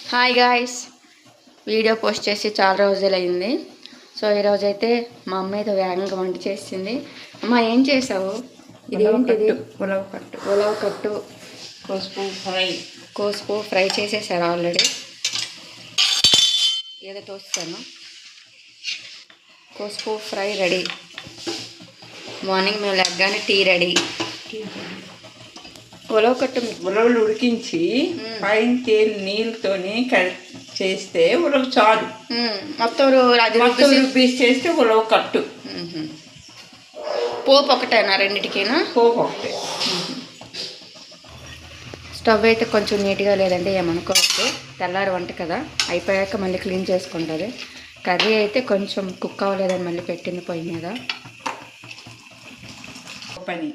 Hi guys, video post చేసి చాలా రోజులైంది. సో ఈరోజైతే మా అమ్మ అయితే వేగంగా వంట చేసింది. అమ్మ ఏం చేసావు? ఇదేంటిది? ఉలవ కట్టు కోసుపు ఫ్రై చేసేసారు ఆల్రెడీ. ఏదో తోస్తాను. కోసుపు ఫ్రై రెడీ. మార్నింగ్ మేము లెగ్గానే టీ రెడీ. ఉలవలు ఉడికించి పైన తేలి నీళ్ళతోని చేస్తే ఉలవ చారు. మొత్తం రుబ్బేసి చేస్తే ఉలవ కట్టు. పోపు ఒకటేనా? రెండిటికేనా? పోపు ఒకటే. స్టవ్ అయితే కొంచెం నీట్గా లేదంటే ఏమనుకోవచ్చు. తెల్లారి వంట కదా, అయిపోయాక మళ్ళీ క్లీన్ చేసుకుంటుంది. కర్రీ అయితే కొంచెం కుక్ అవ్వలేదని మళ్ళీ పెట్టింది పొయ్యి మీద. పని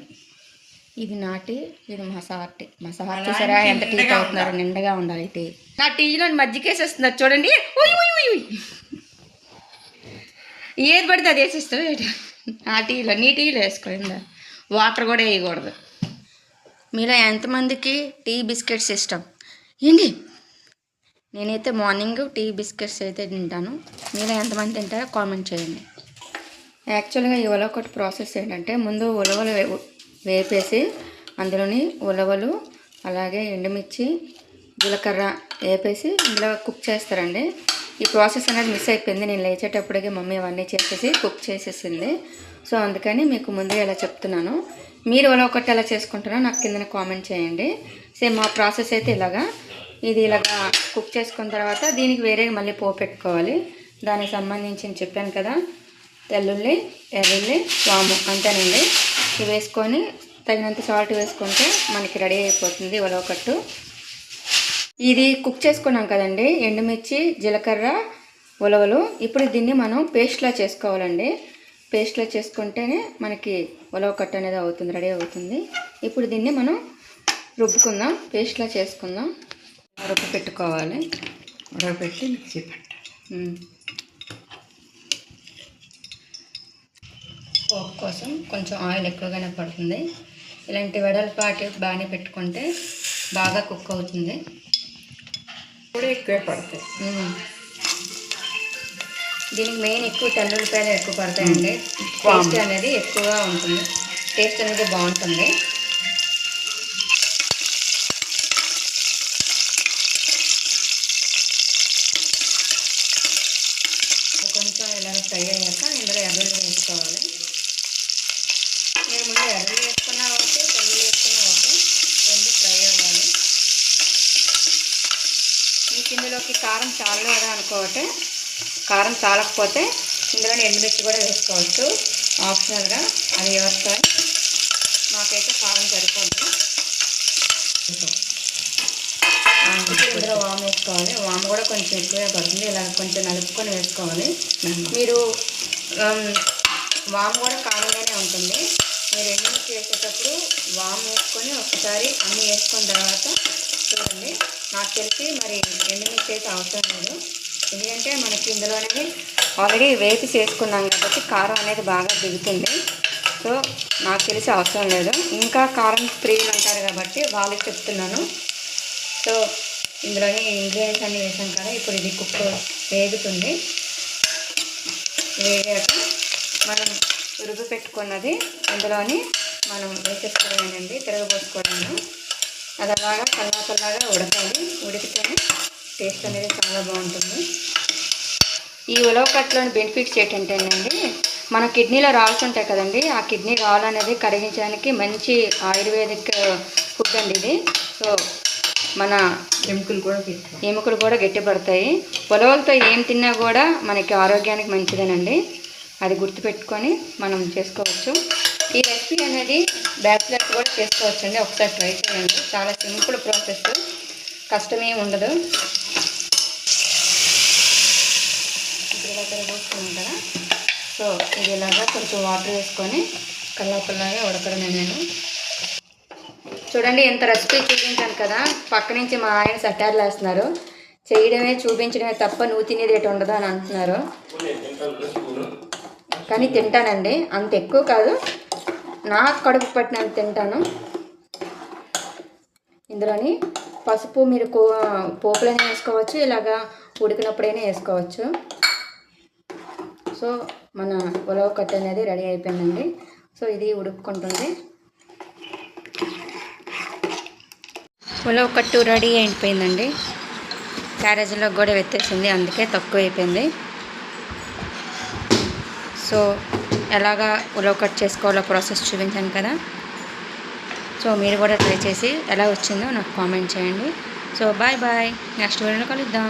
ఇది నాటి, ఇది మా సార్ చూసారా ఎంత టీ తాగుతున్నారు? నిండగా ఉండాలి టీ. నా టీలో మజ్జిగేసేస్తున్నారు చూడండి. ఏది పడితే అది వేసేస్తావు. ఆ టీలో నీ టీలో వేసుకోండి, వాటర్ కూడా వేయకూడదు. మీలో ఎంతమందికి టీ బిస్కెట్స్ ఇష్టం? ఏంటి, నేనైతే మార్నింగ్ టీ బిస్కెట్స్ అయితే తింటాను. మీలో ఎంతమంది తింటారో కామెంట్ చేయండి. యాక్చువల్గా ఈ ఉలవ కట్టు ప్రాసెస్ ఏంటంటే, ముందు ఉలవలు వేపేసి అందులోని ఉలవలు అలాగే ఎండుమిర్చి జీలకర్ర వేపేసి ఇందులో కుక్ చేస్తారండి. ఈ ప్రాసెస్ అనేది మిస్ అయిపోయింది. నేను లేచేటప్పటికే మమ్మీ అవన్నీ చేసేసి కుక్ చేసేసింది. సో అందుకని మీకు ముందుగా ఇలా చెప్తున్నాను. మీరు ఉలవ కట్టు ఎలా చేసుకుంటారో నాకు కింద కామెంట్ చేయండి. సేమ్ మా ప్రాసెస్ అయితే ఇలాగా. ఇది ఇలాగా కుక్ చేసుకున్న తర్వాత దీనికి వేరే మళ్ళీ పోపు పెట్టుకోవాలి. దానికి సంబంధించి చెప్పాను కదా, తెల్లుల్లి, ఎర్రుల్లి, వాము అంతేనండి. ఇవి వేసుకొని తగినంత సాల్ట్ వేసుకుంటే మనకి రెడీ అయిపోతుంది ఉలవ కట్టు. ఇది కుక్ చేసుకున్నాం కదండి, ఎండుమిర్చి జీలకర్ర ఉలవలు. ఇప్పుడు దీన్ని మనం పేస్ట్లా చేసుకోవాలండి. పేస్ట్లా చేసుకుంటేనే మనకి ఉలవ కట్టు అనేది అవుతుంది, రెడీ అవుతుంది. ఇప్పుడు దీన్ని మనం రుబ్బుకుందాం, పేస్ట్లా చేసుకుందాం. రుబ్బు పెట్టుకోవాలి. ఉడకబెట్టి మిక్సీ పట్టాలి. పోపు కోసం కొంచెం ఆయిల్ ఎక్కువగానే పడుతుంది. ఇలాంటి వెడల్పాటి బాగానే పెట్టుకుంటే బాగా కుక్ అవుతుంది. కూడా ఎక్కువే పడతాయి. దీనికి మెయిన్ ఎక్కువ తెల్లుల్లిపాయలు ఎక్కువ పడతాయండి. టేస్ట్ అనేది ఎక్కువగా ఉంటుంది, టేస్ట్ అనేది బాగుంటుంది. కొంచెం ఇలా ఫ్రై అయ్యాక ఇందులో ఎర్రలు వేసుకోవాలి. నేను ముందు ఎర్రలు వేసుకున్నా ఓకే, తెల్లులు వేసుకున్నా ఓకే, రెండు ఫ్రై అవ్వాలి. మీకు ఇందులోకి కారం చాలదా అనుకోవటే, కారం చాలకపోతే ఇందులో ఎండుమిర్చి కూడా వేసుకోవచ్చు ఆప్షనల్గా, అది ఎవరితో. మాకైతే కారం సరిపోద్ది. ఇందులో వాము వేసుకోవాలి. వాము కూడా కొంచెం ఎక్కువే పడుతుంది. ఇలా కొంచెం నలుపుకొని వేసుకోవాలి. మీరు వాము కూడా కారంగానే ఉంటుంది. మీరు ఎండుమిర్చి వేసేటప్పుడు వాము వేసుకొని ఒకసారి అన్నీ వేసుకున్న తర్వాత చూడండి. నాకు తెలిసి మరి ఎండుమిర్చి అయితే అవసరం లేదు, ఎందుకంటే మనకి ఇందులోనే ఆల్రెడీ వేసి చేసుకున్నాం కాబట్టి కారం అనేది బాగా దిగుతుంది. సో నాకు తెలిసి అవసరం లేదు. ఇంకా కారం ప్రియులు అంటారు కాబట్టి వాళ్ళకి చెప్తున్నాను. సో ఇందులోని ఇంగ్రీడియంట్స్ అన్నీ వేసాం కదా, ఇప్పుడు ఇది కుక్ వేగుతుంది. వేగాక మనం రుబ్బు పెట్టుకున్నది ఇందులోని మనం వేసేసుకోవాలండి, తిరగబోసుకోవడం. అది అలాగా కల్లాగా ఉడకాలి. ఉడికితేనే టేస్ట్ అనేది చాలా బాగుంటుంది. ఈ ఉలవ కట్టులోని బెనిఫిట్స్ ఏంటంటేనండి, మన కిడ్నీలో రాల్స్ ఉంటాయి కదండి, ఆ కిడ్నీ రాల్ అనేది కరిగించడానికి మంచి ఆయుర్వేదిక్ ఫుడ్ అండి ఇది. సో మన ఎముకలు కూడా గట్టిపడతాయి. ఉలవలతో ఏం తిన్నా కూడా మనకి ఆరోగ్యానికి మంచిదేనండి, అది గుర్తుపెట్టుకొని మనం చేసుకోవచ్చు. ఈ రెసిపీ అనేది బ్యాచిలర్స్ కూడా చేసుకోవచ్చు అండి. ఒకసారి ట్రై చేయండి, చాలా సింపుల్ ప్రాసెస్, కష్టమేమి ఉండదు. ఇలా పోసుకున్నాం కదా, సో ఇది ఇలాగా కొంచెం వాటర్ వేసుకొని కల్లాగా ఉడకడమే. నేను చూడండి ఎంత రెసిపీ చూపించాను కదా, పక్క నుంచి మా ఆయన సటార్లు వేస్తున్నారు. చేయడమే చూపించడమే తప్ప నువ్వు తినేది ఏటి ఉండదు అని అంటున్నారు. కానీ తింటానండి, అంత ఎక్కువ కాదు, నాకు కడుపు పట్టినంత తింటాను. ఇందులోని పసుపు మీరు పోపులైనా వేసుకోవచ్చు, ఇలాగా ఉడికినప్పుడైనా వేసుకోవచ్చు. సో మన ఉలవ కట్టు అనేది రెడీ అయిపోయిందండి. సో ఇది ఉడుక్కుంటుంది. ఉలవ కట్టు రెడీ అయిపోయిందండి. క్యారేజీలో కూడా వెత్తేసింది, అందుకే తక్కువ అయిపోయింది. సో ఎలాగా ఉలవ కట్ చేసుకోవాలో ప్రాసెస్ చూపించాను కదా. సో మీరు కూడా ట్రై చేసి ఎలా వచ్చిందో నాకు కామెంట్ చేయండి. సో బాయ్ బాయ్, నెక్స్ట్ వీడియోలో కలుద్దాం.